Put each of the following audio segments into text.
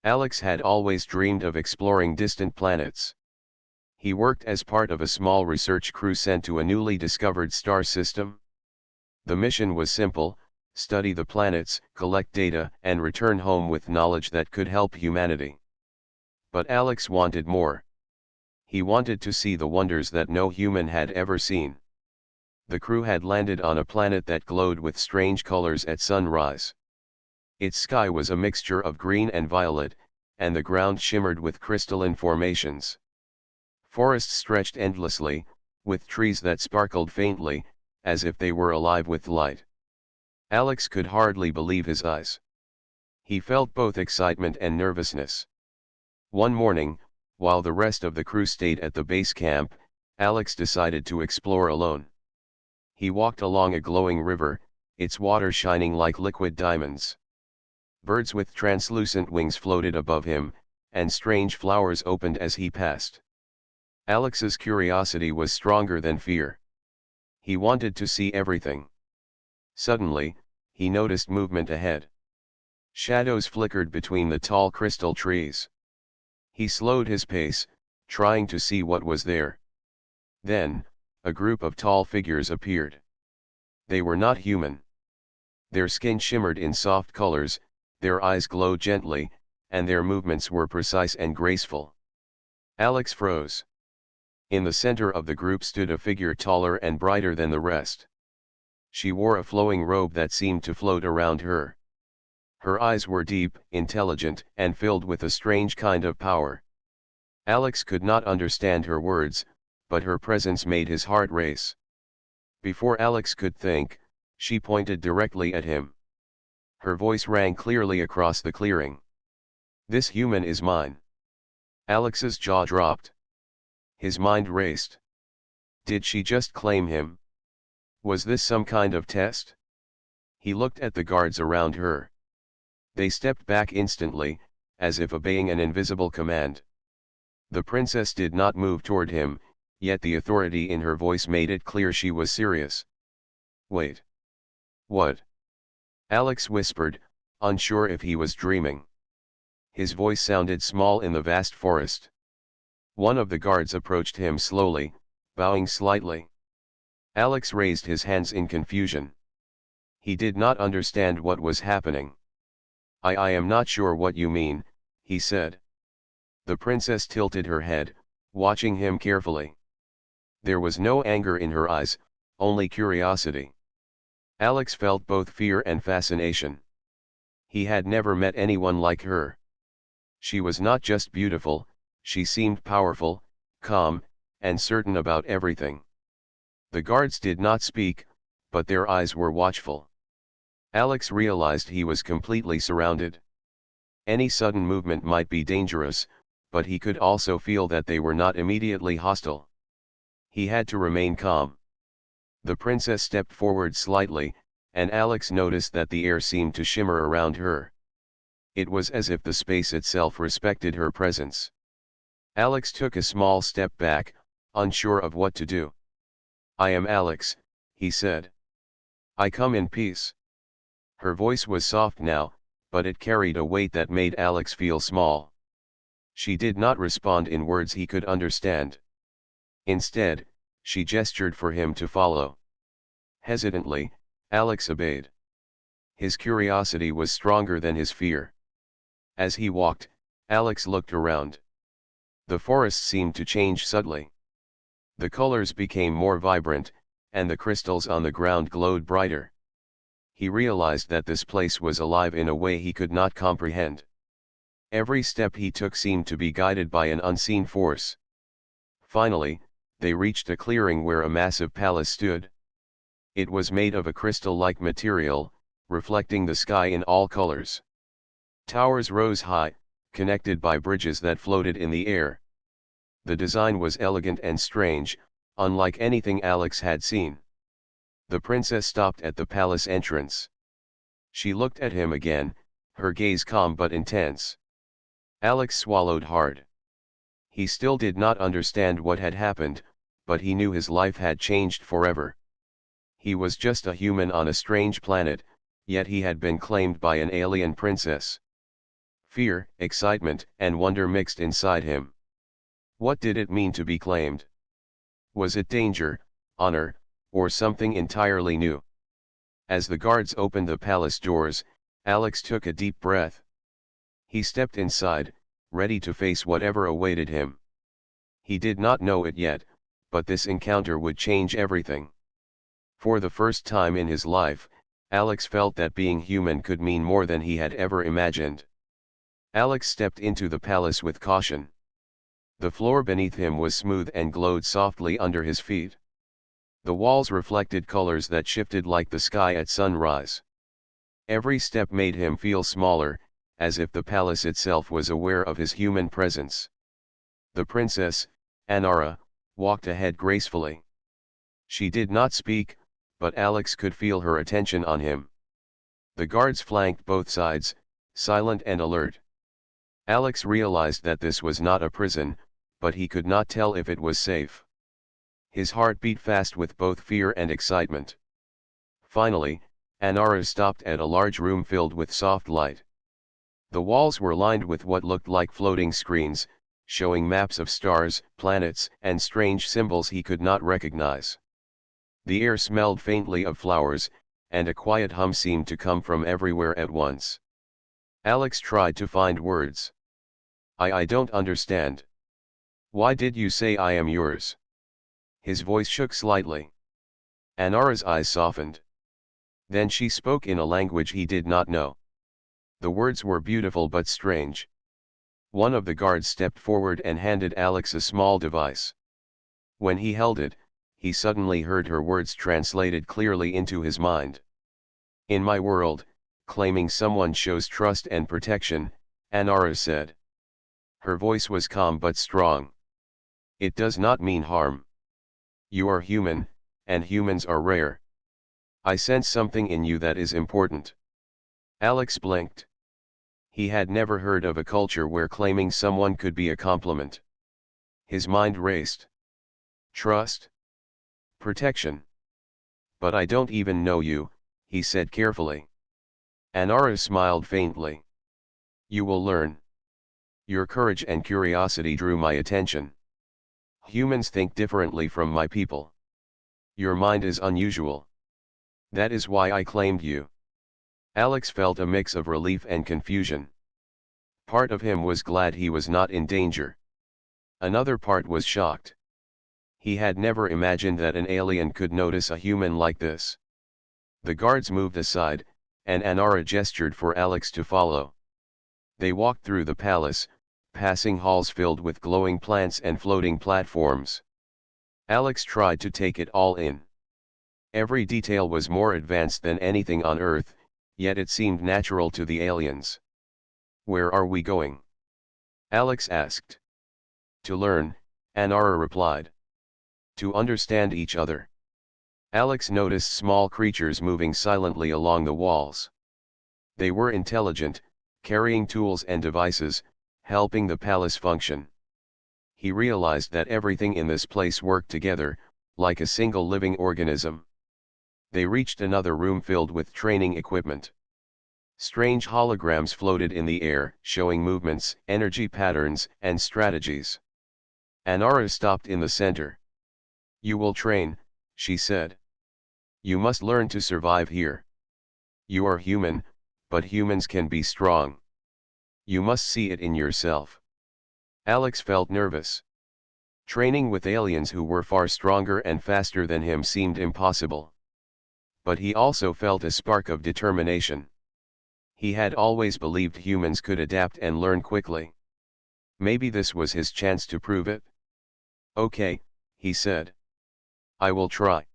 Alex had always dreamed of exploring distant planets. He worked as part of a small research crew sent to a newly discovered star system. The mission was simple: study the planets, collect data, and return home with knowledge that could help humanity. But Alex wanted more. He wanted to see the wonders that no human had ever seen. The crew had landed on a planet that glowed with strange colors at sunrise. Its sky was a mixture of green and violet, and the ground shimmered with crystalline formations. Forests stretched endlessly, with trees that sparkled faintly, as if they were alive with light. Alex could hardly believe his eyes. He felt both excitement and nervousness. One morning, while the rest of the crew stayed at the base camp, Alex decided to explore alone. He walked along a glowing river, its water shining like liquid diamonds. Birds with translucent wings floated above him, and strange flowers opened as he passed. Alex's curiosity was stronger than fear. He wanted to see everything. Suddenly, he noticed movement ahead. Shadows flickered between the tall crystal trees. He slowed his pace, trying to see what was there. Then, a group of tall figures appeared. They were not human. Their skin shimmered in soft colors, their eyes glowed gently, and their movements were precise and graceful. Alex froze. In the center of the group stood a figure taller and brighter than the rest. She wore a flowing robe that seemed to float around her. Her eyes were deep, intelligent, and filled with a strange kind of power. Alex could not understand her words, but her presence made his heart race. Before Alex could think, she pointed directly at him. Her voice rang clearly across the clearing. "This human is mine." Alex's jaw dropped. His mind raced. Did she just claim him? Was this some kind of test? He looked at the guards around her. They stepped back instantly, as if obeying an invisible command. The princess did not move toward him, yet the authority in her voice made it clear she was serious. "Wait. What?" Alex whispered, unsure if he was dreaming. His voice sounded small in the vast forest. One of the guards approached him slowly, bowing slightly. Alex raised his hands in confusion. He did not understand what was happening. I am not sure what you mean," he said. The princess tilted her head, watching him carefully. There was no anger in her eyes, only curiosity. Alex felt both fear and fascination. He had never met anyone like her. She was not just beautiful, she seemed powerful, calm, and certain about everything. The guards did not speak, but their eyes were watchful. Alex realized he was completely surrounded. Any sudden movement might be dangerous, but he could also feel that they were not immediately hostile. He had to remain calm. The princess stepped forward slightly, and Alex noticed that the air seemed to shimmer around her. It was as if the space itself respected her presence. Alex took a small step back, unsure of what to do. "I am Alex," he said. "I come in peace." Her voice was soft now, but it carried a weight that made Alex feel small. She did not respond in words he could understand. Instead, she gestured for him to follow. Hesitantly, Alex obeyed. His curiosity was stronger than his fear. As he walked, Alex looked around. The forest seemed to change subtly. The colors became more vibrant, and the crystals on the ground glowed brighter. He realized that this place was alive in a way he could not comprehend. Every step he took seemed to be guided by an unseen force. Finally, they reached a clearing where a massive palace stood. It was made of a crystal-like material, reflecting the sky in all colors. Towers rose high, connected by bridges that floated in the air. The design was elegant and strange, unlike anything Alex had seen. The princess stopped at the palace entrance. She looked at him again, her gaze calm but intense. Alex swallowed hard. He still did not understand what had happened, but he knew his life had changed forever. He was just a human on a strange planet, yet he had been claimed by an alien princess. Fear, excitement, and wonder mixed inside him. What did it mean to be claimed? Was it danger, honor, or something entirely new? As the guards opened the palace doors, Alex took a deep breath. He stepped inside, ready to face whatever awaited him. He did not know it yet, but this encounter would change everything. For the first time in his life, Alex felt that being human could mean more than he had ever imagined. Alex stepped into the palace with caution. The floor beneath him was smooth and glowed softly under his feet. The walls reflected colors that shifted like the sky at sunrise. Every step made him feel smaller, as if the palace itself was aware of his human presence. The princess, Anara, walked ahead gracefully. She did not speak, but Alex could feel her attention on him. The guards flanked both sides, silent and alert. Alex realized that this was not a prison, but he could not tell if it was safe. His heart beat fast with both fear and excitement. Finally, Anara stopped at a large room filled with soft light. The walls were lined with what looked like floating screens, showing maps of stars, planets, and strange symbols he could not recognize. The air smelled faintly of flowers, and a quiet hum seemed to come from everywhere at once. Alex tried to find words. I don't understand. Why did you say I am yours? His voice shook slightly. Anara's eyes softened. Then she spoke in a language he did not know. The words were beautiful but strange. One of the guards stepped forward and handed Alex a small device. When he held it, he suddenly heard her words translated clearly into his mind. In my world, claiming someone shows trust and protection, Anara said. Her voice was calm but strong. It does not mean harm. You are human, and humans are rare. I sense something in you that is important. Alex blinked. He had never heard of a culture where claiming someone could be a compliment. His mind raced. Trust? Protection? But I don't even know you, he said carefully. Anara smiled faintly. You will learn. Your courage and curiosity drew my attention. Humans think differently from my people. Your mind is unusual. That is why I claimed you. Alex felt a mix of relief and confusion. Part of him was glad he was not in danger. Another part was shocked. He had never imagined that an alien could notice a human like this. The guards moved aside, and Anara gestured for Alex to follow. They walked through the palace, passing halls filled with glowing plants and floating platforms. Alex tried to take it all in. Every detail was more advanced than anything on Earth, yet it seemed natural to the aliens. Where are we going? Alex asked. To learn, Anara replied. To understand each other. Alex noticed small creatures moving silently along the walls. They were intelligent, carrying tools and devices, helping the palace function. He realized that everything in this place worked together, like a single living organism. They reached another room filled with training equipment. Strange holograms floated in the air, showing movements, energy patterns, and strategies. Anara stopped in the center. You will train, she said. You must learn to survive here. You are human, but humans can be strong. You must see it in yourself. Alex felt nervous. Training with aliens who were far stronger and faster than him seemed impossible. But he also felt a spark of determination. He had always believed humans could adapt and learn quickly. Maybe this was his chance to prove it. Okay, he said. I will try.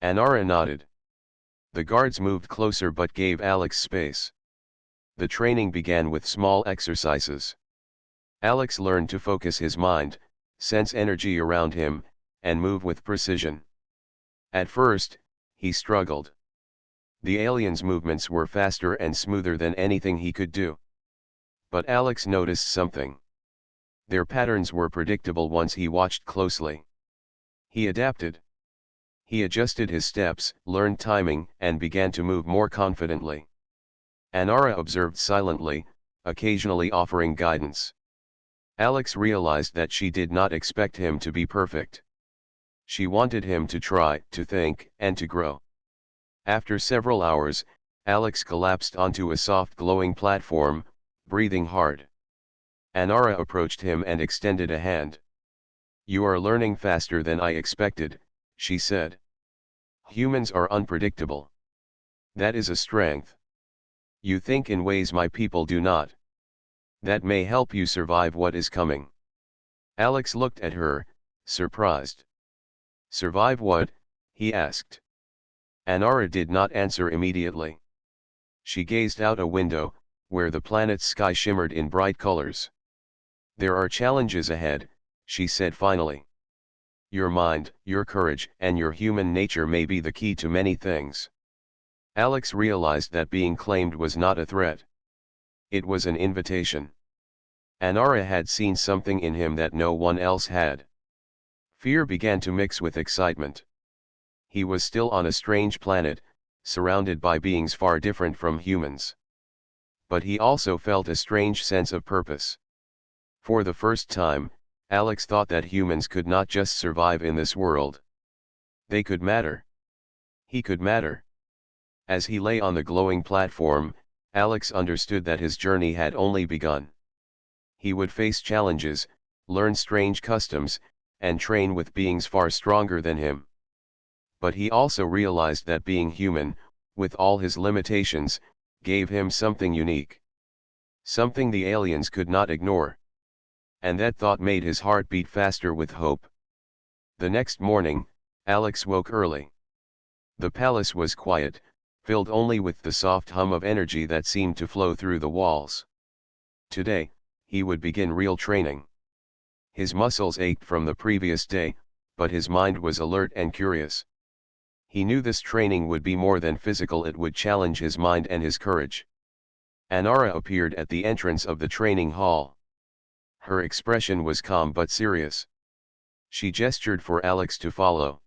Anara nodded. The guards moved closer but gave Alex space. The training began with small exercises. Alex learned to focus his mind, sense energy around him, and move with precision. At first, he struggled. The aliens' movements were faster and smoother than anything he could do. But Alex noticed something. Their patterns were predictable once he watched closely. He adapted. He adjusted his steps, learned timing, and began to move more confidently. Anara observed silently, occasionally offering guidance. Alex realized that she did not expect him to be perfect. She wanted him to try, to think, and to grow. After several hours, Alex collapsed onto a soft glowing platform, breathing hard. Anara approached him and extended a hand. "You are learning faster than I expected," she said. "Humans are unpredictable. That is a strength. You think in ways my people do not. That may help you survive what is coming." Alex looked at her, surprised. "Survive what?" he asked. Anara did not answer immediately. She gazed out a window, where the planet's sky shimmered in bright colors. "There are challenges ahead," she said finally. "Your mind, your courage, and your human nature may be the key to many things." Alex realized that being claimed was not a threat. It was an invitation. Anara had seen something in him that no one else had. Fear began to mix with excitement. He was still on a strange planet, surrounded by beings far different from humans. But he also felt a strange sense of purpose. For the first time, Alex thought that humans could not just survive in this world. They could matter. He could matter. As he lay on the glowing platform, Alex understood that his journey had only begun. He would face challenges, learn strange customs, and train with beings far stronger than him. But he also realized that being human, with all his limitations, gave him something unique. Something the aliens could not ignore. And that thought made his heart beat faster with hope. The next morning, Alex woke early. The palace was quiet, filled only with the soft hum of energy that seemed to flow through the walls. Today, he would begin real training. His muscles ached from the previous day, but his mind was alert and curious. He knew this training would be more than physical, it would challenge his mind and his courage. Anara appeared at the entrance of the training hall. Her expression was calm but serious. She gestured for Alex to follow.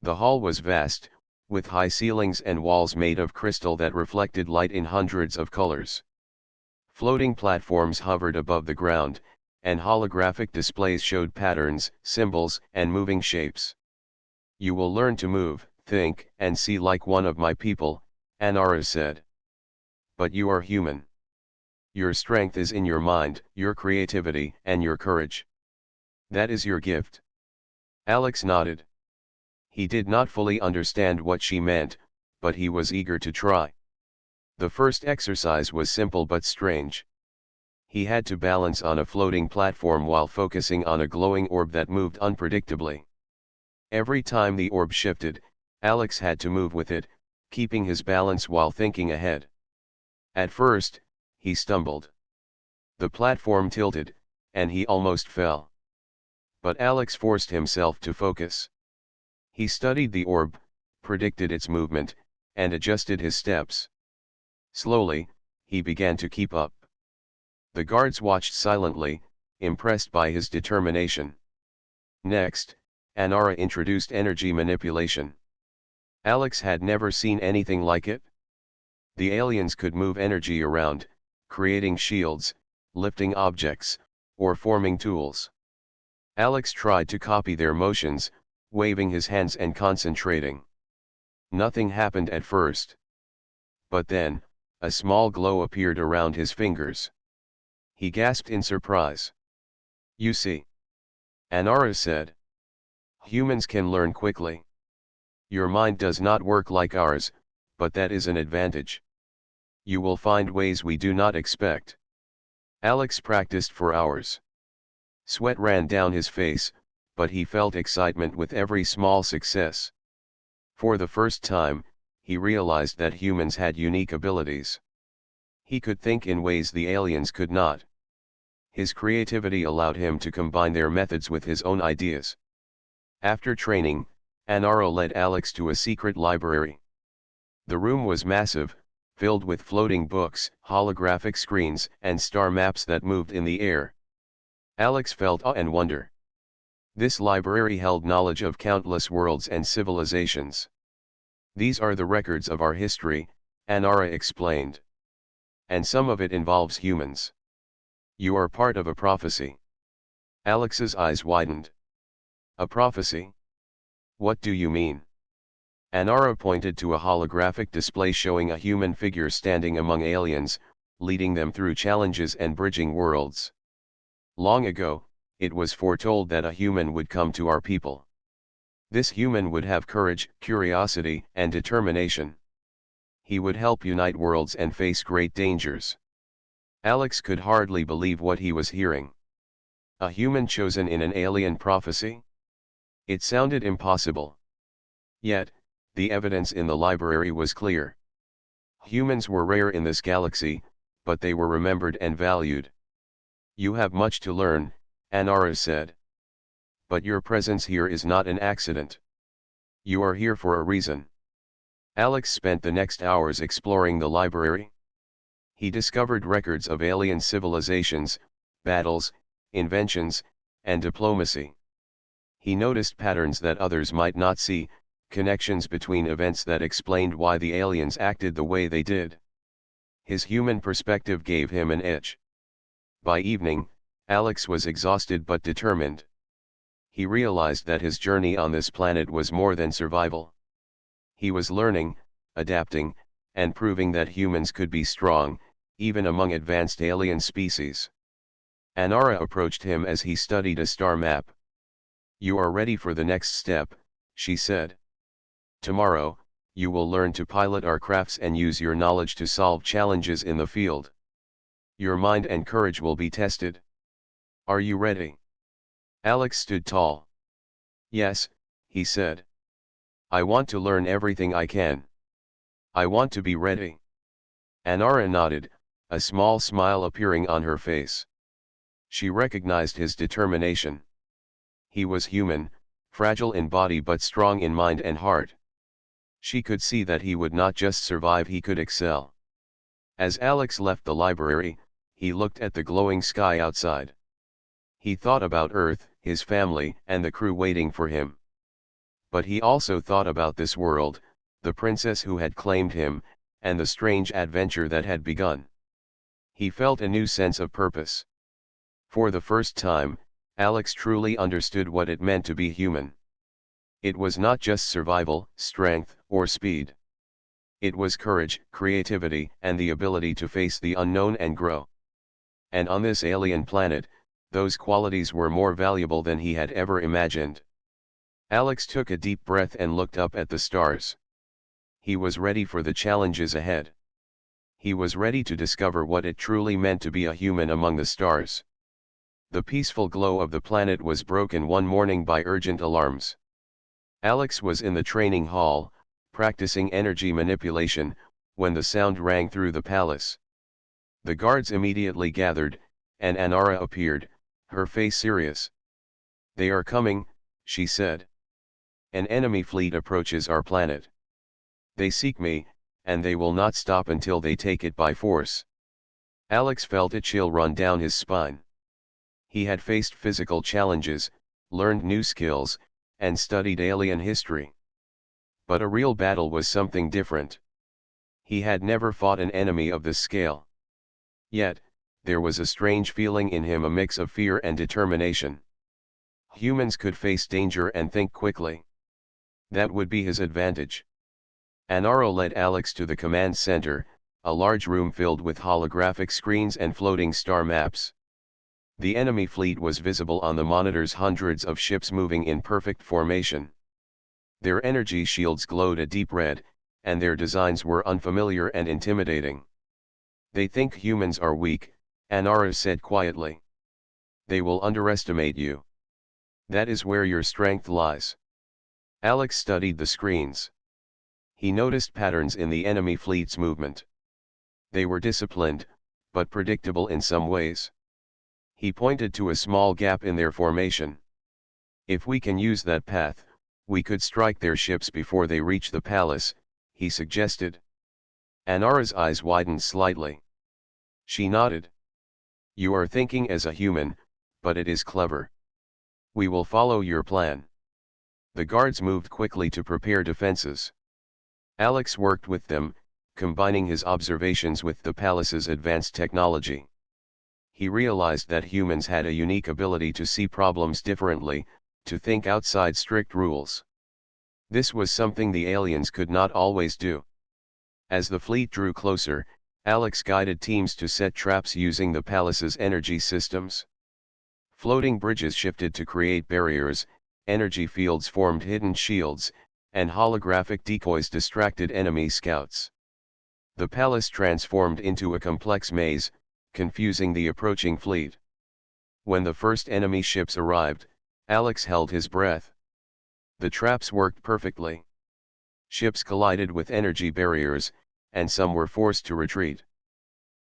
The hall was vast, with high ceilings and walls made of crystal that reflected light in hundreds of colors. Floating platforms hovered above the ground, and holographic displays showed patterns, symbols, and moving shapes. "You will learn to move, think, and see like one of my people," Anara said. "But you are human. Your strength is in your mind, your creativity, and your courage. That is your gift." Alex nodded. He did not fully understand what she meant, but he was eager to try. The first exercise was simple but strange. He had to balance on a floating platform while focusing on a glowing orb that moved unpredictably. Every time the orb shifted, Alex had to move with it, keeping his balance while thinking ahead. At first, he stumbled. The platform tilted, and he almost fell. But Alex forced himself to focus. He studied the orb, predicted its movement, and adjusted his steps. Slowly, he began to keep up. The guards watched silently, impressed by his determination. Next, Anara introduced energy manipulation. Alex had never seen anything like it. The aliens could move energy around, creating shields, lifting objects, or forming tools. Alex tried to copy their motions, waving his hands and concentrating. Nothing happened at first. But then, a small glow appeared around his fingers. He gasped in surprise. "You see," Anara said. "Humans can learn quickly. Your mind does not work like ours, but that is an advantage. You will find ways we do not expect." Alex practiced for hours. Sweat ran down his face, but he felt excitement with every small success. For the first time, he realized that humans had unique abilities. He could think in ways the aliens could not. His creativity allowed him to combine their methods with his own ideas. After training, Anara led Alex to a secret library. The room was massive, filled with floating books, holographic screens, and star maps that moved in the air. Alex felt awe and wonder. This library held knowledge of countless worlds and civilizations. "These are the records of our history," Anara explained. And some of it involves humans. You are part of a prophecy. Alex's eyes widened. A prophecy? What do you mean? Anara pointed to a holographic display showing a human figure standing among aliens, leading them through challenges and bridging worlds. Long ago, it was foretold that a human would come to our people. This human would have courage, curiosity, and determination. He would help unite worlds and face great dangers. Alex could hardly believe what he was hearing. A human chosen in an alien prophecy? It sounded impossible. Yet, the evidence in the library was clear. Humans were rare in this galaxy, but they were remembered and valued. You have much to learn, Anara said. But your presence here is not an accident. You are here for a reason. Alex spent the next hours exploring the library. He discovered records of alien civilizations, battles, inventions, and diplomacy. He noticed patterns that others might not see, connections between events that explained why the aliens acted the way they did. His human perspective gave him an edge. By evening, Alex was exhausted but determined. He realized that his journey on this planet was more than survival. He was learning, adapting, and proving that humans could be strong, even among advanced alien species. Anara approached him as he studied a star map. You are ready for the next step, she said. Tomorrow, you will learn to pilot our crafts and use your knowledge to solve challenges in the field. Your mind and courage will be tested. Are you ready? Alex stood tall. Yes, he said. I want to learn everything I can. I want to be ready. Anara nodded, a small smile appearing on her face. She recognized his determination. He was human, fragile in body but strong in mind and heart. She could see that he would not just survive, he could excel. As Alex left the library, he looked at the glowing sky outside. He thought about Earth, his family, and the crew waiting for him. But he also thought about this world, the princess who had claimed him, and the strange adventure that had begun. He felt a new sense of purpose. For the first time, Alex truly understood what it meant to be human. It was not just survival, strength, or speed. It was courage, creativity, and the ability to face the unknown and grow. And on this alien planet, those qualities were more valuable than he had ever imagined. Alex took a deep breath and looked up at the stars. He was ready for the challenges ahead. He was ready to discover what it truly meant to be a human among the stars. The peaceful glow of the planet was broken one morning by urgent alarms. Alex was in the training hall, practicing energy manipulation, when the sound rang through the palace. The guards immediately gathered, and Anara appeared, her face serious. They are coming, she said. An enemy fleet approaches our planet. They seek me, and they will not stop until they take it by force. Alex felt a chill run down his spine. He had faced physical challenges, learned new skills, and studied alien history. But a real battle was something different. He had never fought an enemy of this scale. Yet, there was a strange feeling in him, a mix of fear and determination. Humans could face danger and think quickly. That would be his advantage. Anara led Alex to the command center, a large room filled with holographic screens and floating star maps. The enemy fleet was visible on the monitors, hundreds of ships moving in perfect formation. Their energy shields glowed a deep red, and their designs were unfamiliar and intimidating. They think humans are weak, Anara said quietly. They will underestimate you. That is where your strength lies. Alex studied the screens. He noticed patterns in the enemy fleet's movement. They were disciplined, but predictable in some ways. He pointed to a small gap in their formation. If we can use that path, we could strike their ships before they reach the palace, he suggested. Anara's eyes widened slightly. She nodded. You are thinking as a human, but it is clever. We will follow your plan. The guards moved quickly to prepare defenses. Alex worked with them, combining his observations with the palace's advanced technology. He realized that humans had a unique ability to see problems differently, to think outside strict rules. This was something the aliens could not always do. As the fleet drew closer, Alex guided teams to set traps using the palace's energy systems. Floating bridges shifted to create barriers, energy fields formed hidden shields, and holographic decoys distracted enemy scouts. The palace transformed into a complex maze, confusing the approaching fleet. When the first enemy ships arrived, Alex held his breath. The traps worked perfectly. Ships collided with energy barriers, and some were forced to retreat.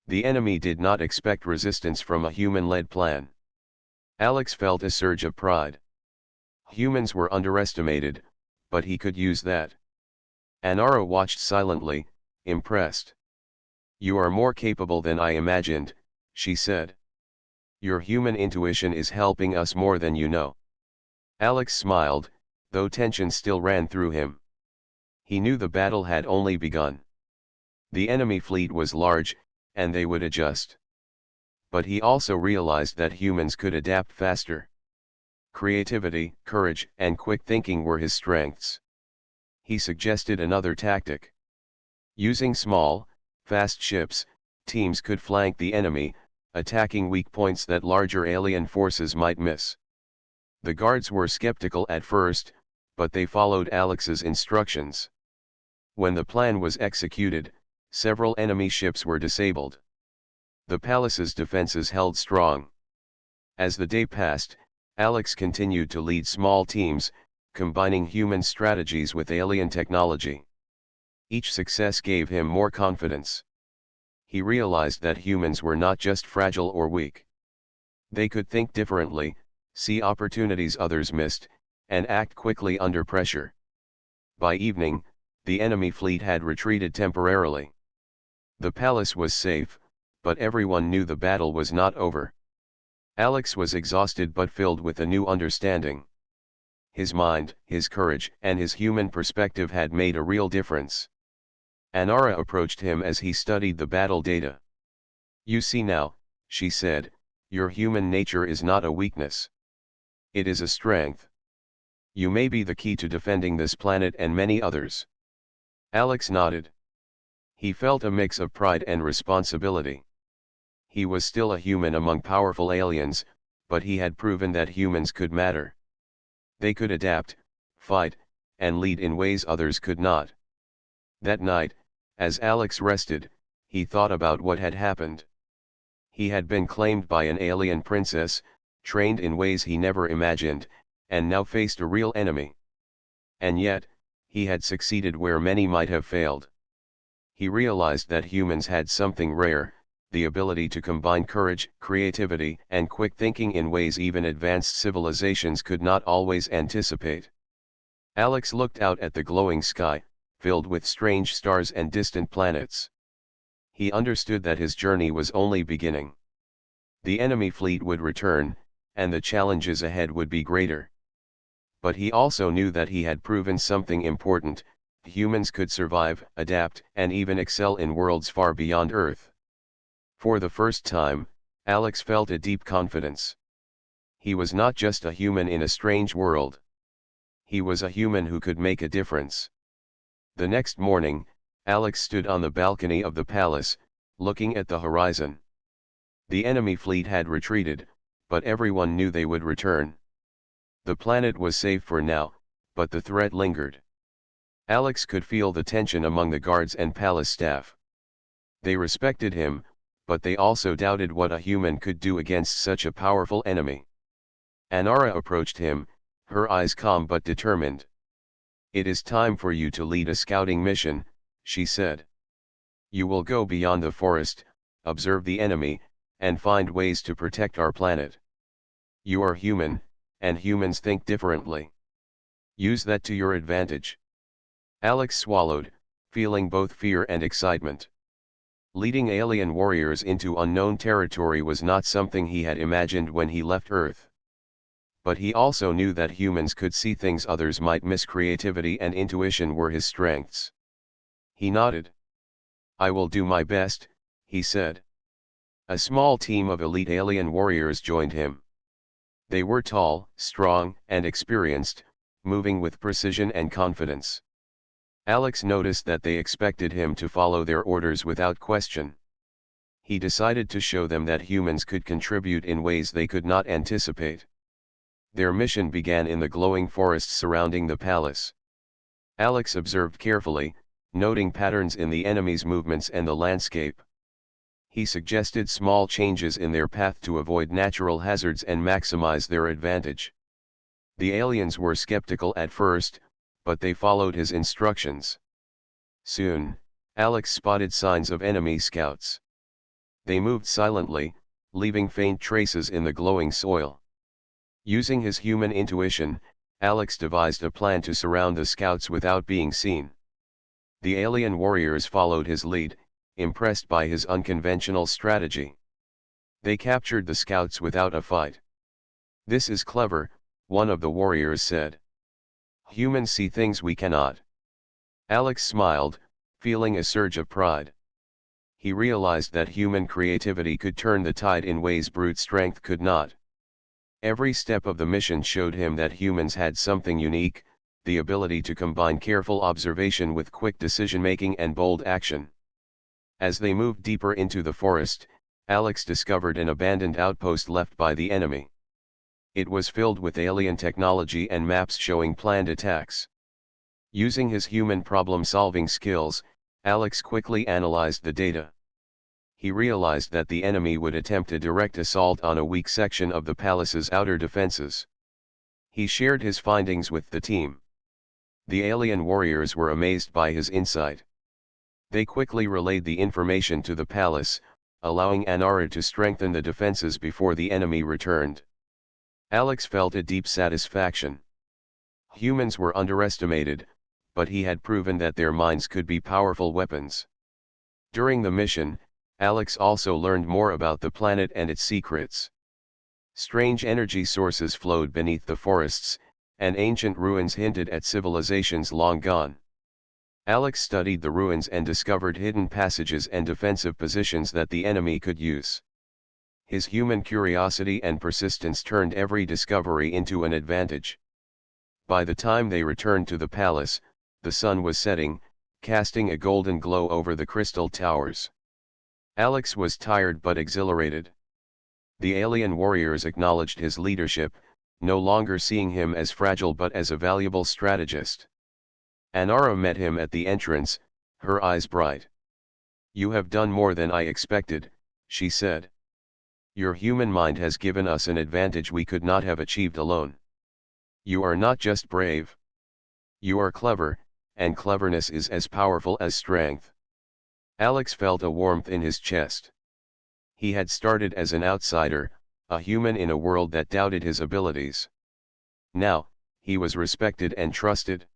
The enemy did not expect resistance from a human-led plan. Alex felt a surge of pride. Humans were underestimated, but he could use that. Anara watched silently, impressed. "You are more capable than I imagined," she said. "Your human intuition is helping us more than you know." Alex smiled, though tension still ran through him. He knew the battle had only begun. The enemy fleet was large, and they would adjust. But he also realized that humans could adapt faster. Creativity, courage, and quick thinking were his strengths. He suggested another tactic. Using small, fast ships, teams could flank the enemy, attacking weak points that larger alien forces might miss. The guards were skeptical at first, but they followed Alex's instructions. When the plan was executed, several enemy ships were disabled. The palace's defenses held strong. As the day passed, Alex continued to lead small teams, combining human strategies with alien technology. Each success gave him more confidence. He realized that humans were not just fragile or weak. They could think differently, see opportunities others missed, and act quickly under pressure. By evening, the enemy fleet had retreated temporarily. The palace was safe, but everyone knew the battle was not over. Alex was exhausted but filled with a new understanding. His mind, his courage, and his human perspective had made a real difference. Anara approached him as he studied the battle data. "You see now," she said, "your human nature is not a weakness. It is a strength. You may be the key to defending this planet and many others." Alex nodded. He felt a mix of pride and responsibility. He was still a human among powerful aliens, but he had proven that humans could matter. They could adapt, fight, and lead in ways others could not. That night, as Alex rested, he thought about what had happened. He had been claimed by an alien princess, trained in ways he never imagined, and now faced a real enemy. And yet, he had succeeded where many might have failed. He realized that humans had something rare, the ability to combine courage, creativity, and quick thinking in ways even advanced civilizations could not always anticipate. Alex looked out at the glowing sky, filled with strange stars and distant planets. He understood that his journey was only beginning. The enemy fleet would return, and the challenges ahead would be greater. But he also knew that he had proven something important: humans could survive, adapt, and even excel in worlds far beyond Earth. For the first time, Alex felt a deep confidence. He was not just a human in a strange world. He was a human who could make a difference. The next morning, Alex stood on the balcony of the palace, looking at the horizon. The enemy fleet had retreated, but everyone knew they would return. The planet was safe for now, but the threat lingered. Alex could feel the tension among the guards and palace staff. They respected him, but they also doubted what a human could do against such a powerful enemy. Anara approached him, her eyes calm but determined. "It is time for you to lead a scouting mission," she said. "You will go beyond the forest, observe the enemy, and find ways to protect our planet. You are human, and humans think differently. Use that to your advantage." Alex swallowed, feeling both fear and excitement. Leading alien warriors into unknown territory was not something he had imagined when he left Earth. But he also knew that humans could see things others might miss. Creativity and intuition were his strengths. He nodded. "I will do my best," he said. A small team of elite alien warriors joined him. They were tall, strong, and experienced, moving with precision and confidence. Alex noticed that they expected him to follow their orders without question. He decided to show them that humans could contribute in ways they could not anticipate. Their mission began in the glowing forests surrounding the palace. Alex observed carefully, noting patterns in the enemy's movements and the landscape. He suggested small changes in their path to avoid natural hazards and maximize their advantage. The aliens were skeptical at first, but they followed his instructions. Soon, Alex spotted signs of enemy scouts. They moved silently, leaving faint traces in the glowing soil. Using his human intuition, Alex devised a plan to surround the scouts without being seen. The alien warriors followed his lead, impressed by his unconventional strategy. They captured the scouts without a fight. "This is clever," one of the warriors said. "Humans see things we cannot." Alex smiled, feeling a surge of pride. He realized that human creativity could turn the tide in ways brute strength could not. Every step of the mission showed him that humans had something unique, the ability to combine careful observation with quick decision-making and bold action. As they moved deeper into the forest, Alex discovered an abandoned outpost left by the enemy. It was filled with alien technology and maps showing planned attacks. Using his human problem-solving skills, Alex quickly analyzed the data. He realized that the enemy would attempt a direct assault on a weak section of the palace's outer defenses. He shared his findings with the team. The alien warriors were amazed by his insight. They quickly relayed the information to the palace, allowing Anara to strengthen the defenses before the enemy returned. Alex felt a deep satisfaction. Humans were underestimated, but he had proven that their minds could be powerful weapons. During the mission, Alex also learned more about the planet and its secrets. Strange energy sources flowed beneath the forests, and ancient ruins hinted at civilizations long gone. Alex studied the ruins and discovered hidden passages and defensive positions that the enemy could use. His human curiosity and persistence turned every discovery into an advantage. By the time they returned to the palace, the sun was setting, casting a golden glow over the crystal towers. Alex was tired but exhilarated. The alien warriors acknowledged his leadership, no longer seeing him as fragile but as a valuable strategist. Anara met him at the entrance, her eyes bright. "You have done more than I expected," she said. "Your human mind has given us an advantage we could not have achieved alone. You are not just brave. You are clever, and cleverness is as powerful as strength." Alex felt a warmth in his chest. He had started as an outsider, a human in a world that doubted his abilities. Now, he was respected and trusted.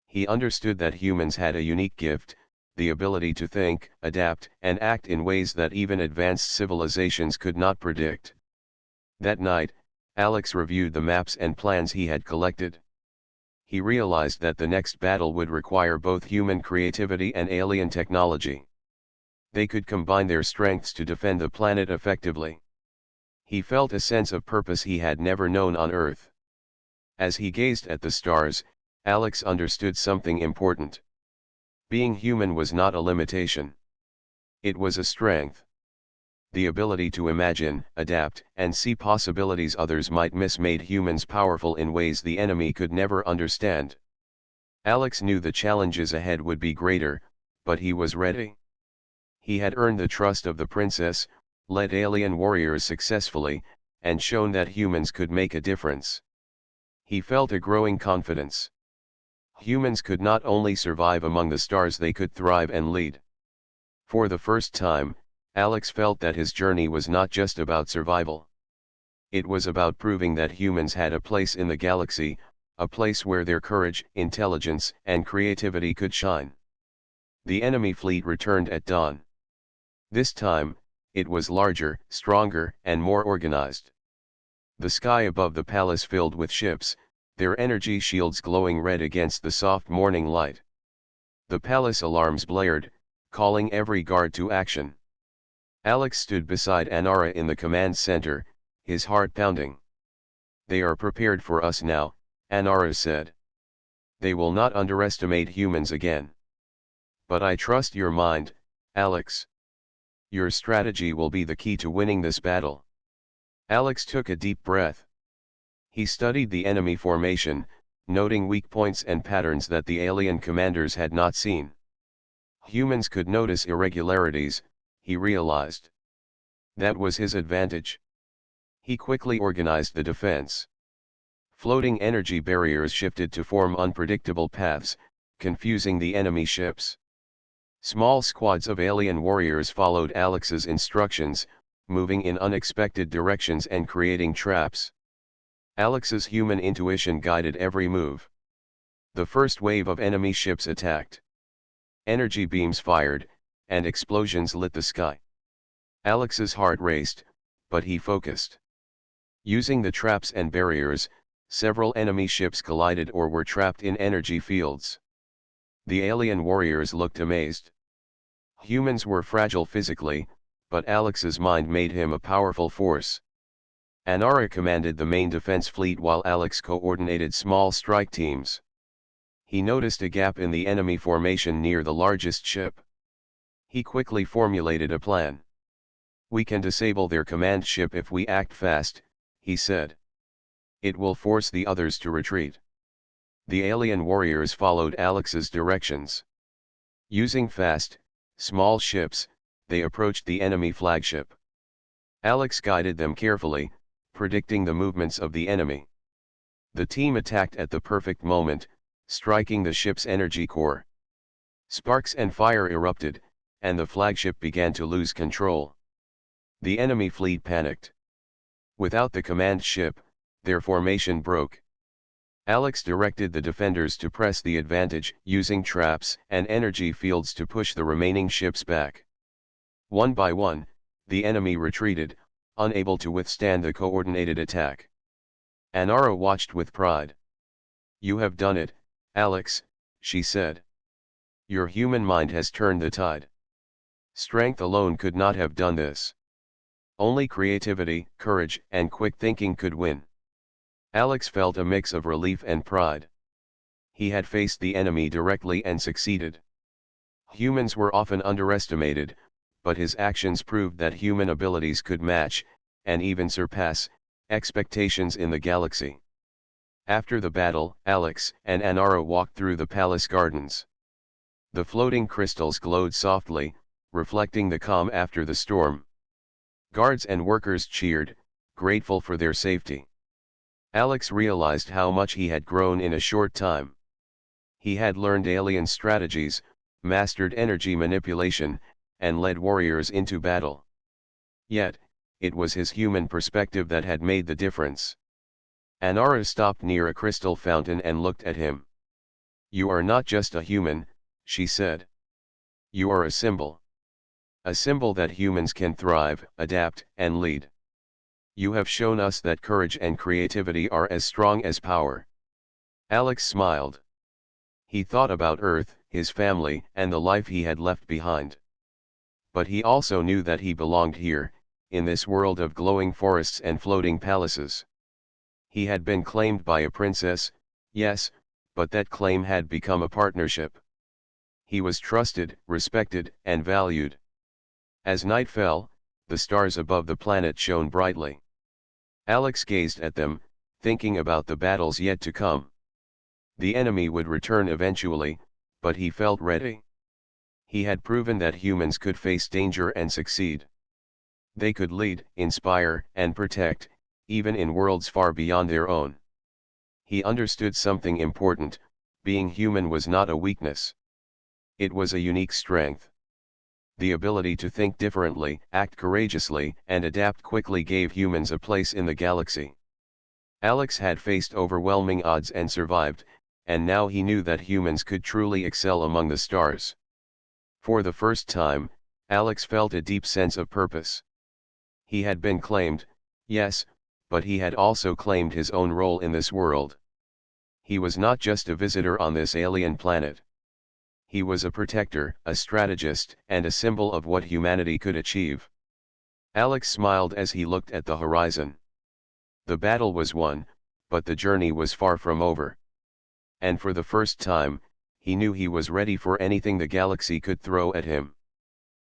He understood that humans had a unique gift, the ability to think, adapt, and act in ways that even advanced civilizations could not predict. That night, Alex reviewed the maps and plans he had collected. He realized that the next battle would require both human creativity and alien technology. They could combine their strengths to defend the planet effectively. He felt a sense of purpose he had never known on Earth. As he gazed at the stars, Alex understood something important. Being human was not a limitation. It was a strength. The ability to imagine, adapt, and see possibilities others might miss made humans powerful in ways the enemy could never understand. Alex knew the challenges ahead would be greater, but he was ready. He had earned the trust of the princess, led alien warriors successfully, and shown that humans could make a difference. He felt a growing confidence. Humans could not only survive among the stars, they could thrive and lead. For the first time, Alex felt that his journey was not just about survival. It was about proving that humans had a place in the galaxy, a place where their courage, intelligence, and creativity could shine. The enemy fleet returned at dawn. This time, it was larger, stronger, and more organized. The sky above the palace filled with ships, their energy shields glowing red against the soft morning light. The palace alarms blared, calling every guard to action. Alex stood beside Anara in the command center, his heart pounding. "They are prepared for us now," Anara said. "They will not underestimate humans again. But I trust your mind, Alex. Your strategy will be the key to winning this battle." Alex took a deep breath. He studied the enemy formation, noting weak points and patterns that the alien commanders had not seen. Humans could notice irregularities, he realized. That was his advantage. He quickly organized the defense. Floating energy barriers shifted to form unpredictable paths, confusing the enemy ships. Small squads of alien warriors followed Alex's instructions, moving in unexpected directions and creating traps. Alex's human intuition guided every move. The first wave of enemy ships attacked. Energy beams fired, and explosions lit the sky. Alex's heart raced, but he focused. Using the traps and barriers, several enemy ships collided or were trapped in energy fields. The alien warriors looked amazed. Humans were fragile physically, but Alex's mind made him a powerful force. Anara commanded the main defense fleet while Alex coordinated small strike teams. He noticed a gap in the enemy formation near the largest ship. He quickly formulated a plan. "We can disable their command ship if we act fast," he said. "It will force the others to retreat." The alien warriors followed Alex's directions. Using fast, small ships, they approached the enemy flagship. Alex guided them carefully, predicting the movements of the enemy. The team attacked at the perfect moment, striking the ship's energy core. Sparks and fire erupted, and the flagship began to lose control. The enemy fleet panicked. Without the command ship, their formation broke. Alex directed the defenders to press the advantage, using traps and energy fields to push the remaining ships back. One by one, the enemy retreated, unable to withstand the coordinated attack. Anara watched with pride. "You have done it, Alex," she said. "Your human mind has turned the tide. Strength alone could not have done this. Only creativity, courage, and quick thinking could win." Alex felt a mix of relief and pride. He had faced the enemy directly and succeeded. Humans were often underestimated, but his actions proved that human abilities could match, and even surpass, expectations in the galaxy. After the battle, Alex and Anara walked through the palace gardens. The floating crystals glowed softly, reflecting the calm after the storm. Guards and workers cheered, grateful for their safety. Alex realized how much he had grown in a short time. He had learned alien strategies, mastered energy manipulation, and led warriors into battle. Yet, it was his human perspective that had made the difference. Anara stopped near a crystal fountain and looked at him. "You are not just a human," she said. "You are a symbol. A symbol that humans can thrive, adapt, and lead. You have shown us that courage and creativity are as strong as power." Alex smiled. He thought about Earth, his family, and the life he had left behind. But he also knew that he belonged here, in this world of glowing forests and floating palaces. He had been claimed by a princess, yes, but that claim had become a partnership. He was trusted, respected, and valued. As night fell, the stars above the planet shone brightly. Alex gazed at them, thinking about the battles yet to come. The enemy would return eventually, but he felt ready. He had proven that humans could face danger and succeed. They could lead, inspire, and protect, even in worlds far beyond their own. He understood something important: being human was not a weakness. It was a unique strength. The ability to think differently, act courageously, and adapt quickly gave humans a place in the galaxy. Alex had faced overwhelming odds and survived, and now he knew that humans could truly excel among the stars. For the first time, Alex felt a deep sense of purpose. He had been claimed, yes, but he had also claimed his own role in this world. He was not just a visitor on this alien planet. He was a protector, a strategist, and a symbol of what humanity could achieve. Alex smiled as he looked at the horizon. The battle was won, but the journey was far from over. And for the first time, he knew he was ready for anything the galaxy could throw at him.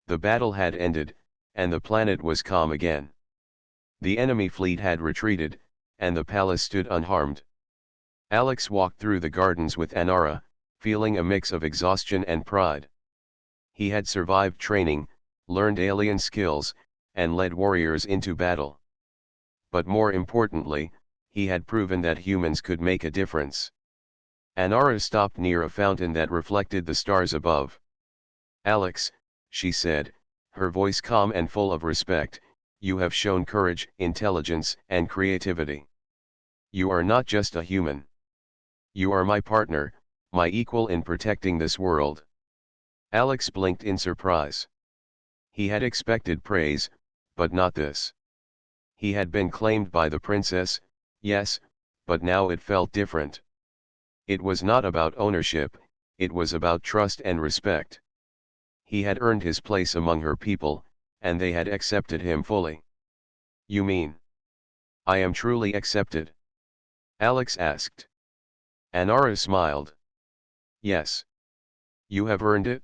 The battle had ended, and the planet was calm again. The enemy fleet had retreated, and the palace stood unharmed. Alex walked through the gardens with Anara, feeling a mix of exhaustion and pride. He had survived training, learned alien skills, and led warriors into battle. But more importantly, he had proven that humans could make a difference. Anara stopped near a fountain that reflected the stars above. "Alex," she said, her voice calm and full of respect, "you have shown courage, intelligence, and creativity. You are not just a human. You are my partner, my equal in protecting this world." Alex blinked in surprise. He had expected praise, but not this. He had been claimed by the princess, yes, but now it felt different. It was not about ownership, it was about trust and respect. He had earned his place among her people, and they had accepted him fully. "You mean I am truly accepted?" Alex asked. Anara smiled. "Yes. You have earned it.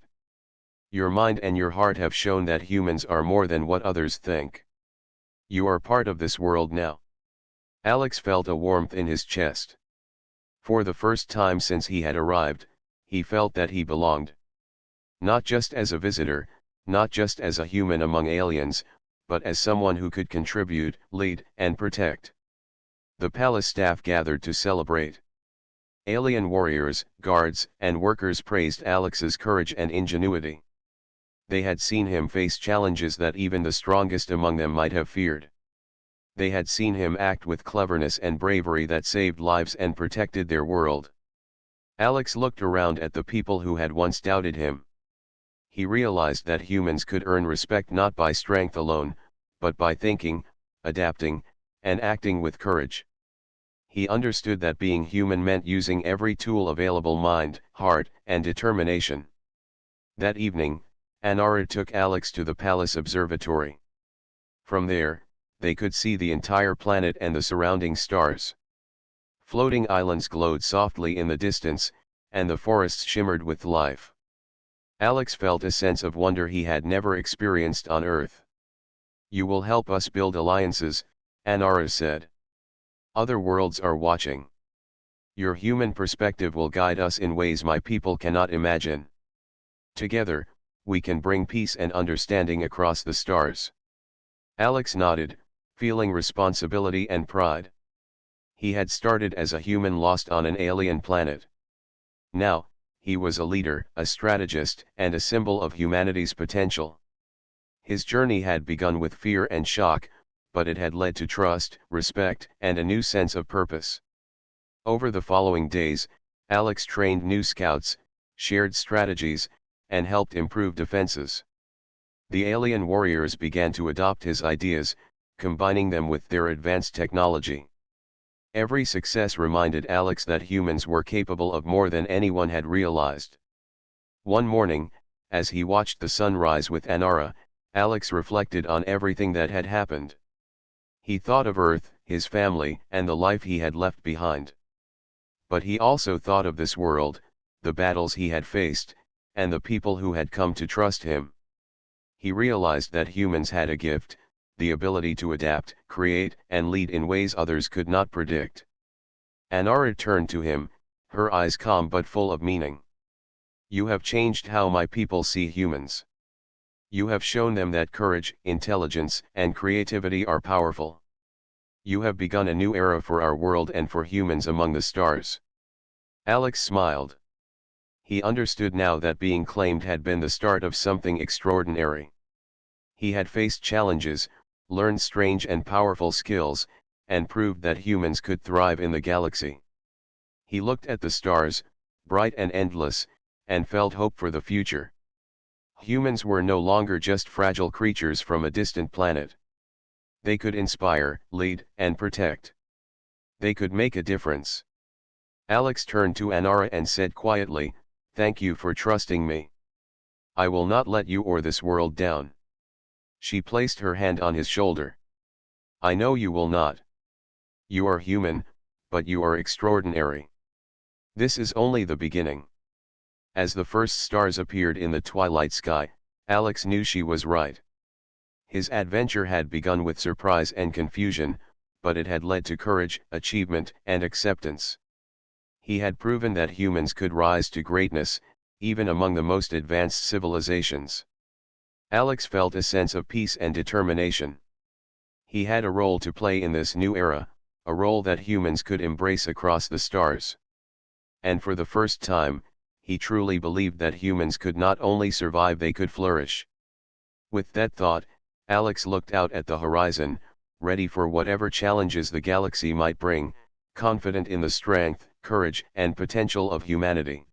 Your mind and your heart have shown that humans are more than what others think. You are part of this world now." Alex felt a warmth in his chest. For the first time since he had arrived, he felt that he belonged. Not just as a visitor, not just as a human among aliens, but as someone who could contribute, lead, and protect. The palace staff gathered to celebrate. Alien warriors, guards, and workers praised Alex's courage and ingenuity. They had seen him face challenges that even the strongest among them might have feared. They had seen him act with cleverness and bravery that saved lives and protected their world. Alex looked around at the people who had once doubted him. He realized that humans could earn respect not by strength alone, but by thinking, adapting, and acting with courage. He understood that being human meant using every tool available: mind, heart, and determination. That evening, Anara took Alex to the palace observatory. From there, they could see the entire planet and the surrounding stars. Floating islands glowed softly in the distance, and the forests shimmered with life. Alex felt a sense of wonder he had never experienced on Earth. "You will help us build alliances," Anara said. "Other worlds are watching. Your human perspective will guide us in ways my people cannot imagine. Together, we can bring peace and understanding across the stars." Alex nodded, feeling responsibility and pride. He had started as a human lost on an alien planet. Now, he was a leader, a strategist, and a symbol of humanity's potential. His journey had begun with fear and shock, but it had led to trust, respect, and a new sense of purpose. Over the following days, Alex trained new scouts, shared strategies, and helped improve defenses. The alien warriors began to adopt his ideas, combining them with their advanced technology. Every success reminded Alex that humans were capable of more than anyone had realized. One morning, as he watched the sun rise with Anara, Alex reflected on everything that had happened. He thought of Earth, his family, and the life he had left behind. But he also thought of this world, the battles he had faced, and the people who had come to trust him. He realized that humans had a gift, the ability to adapt, create, and lead in ways others could not predict. Anara turned to him, her eyes calm but full of meaning. "You have changed how my people see humans. You have shown them that courage, intelligence, and creativity are powerful. You have begun a new era for our world and for humans among the stars." Alex smiled. He understood now that being claimed had been the start of something extraordinary. He had faced challenges, learned strange and powerful skills, and proved that humans could thrive in the galaxy. He looked at the stars, bright and endless, and felt hope for the future. Humans were no longer just fragile creatures from a distant planet. They could inspire, lead, and protect. They could make a difference. Alex turned to Anara and said quietly, Thank you for trusting me. I will not let you or this world down. She placed her hand on his shoulder. I know you will not. You are human, but you are extraordinary. This is only the beginning. As the first stars appeared in the twilight sky, Alex knew she was right. His adventure had begun with surprise and confusion, but it had led to courage, achievement, and acceptance. He had proven that humans could rise to greatness, even among the most advanced civilizations. Alex felt a sense of peace and determination. He had a role to play in this new era, a role that humans could embrace across the stars. And for the first time, he truly believed that humans could not only survive, they could flourish. With that thought, Alex looked out at the horizon, ready for whatever challenges the galaxy might bring, confident in the strength, courage, and potential of humanity.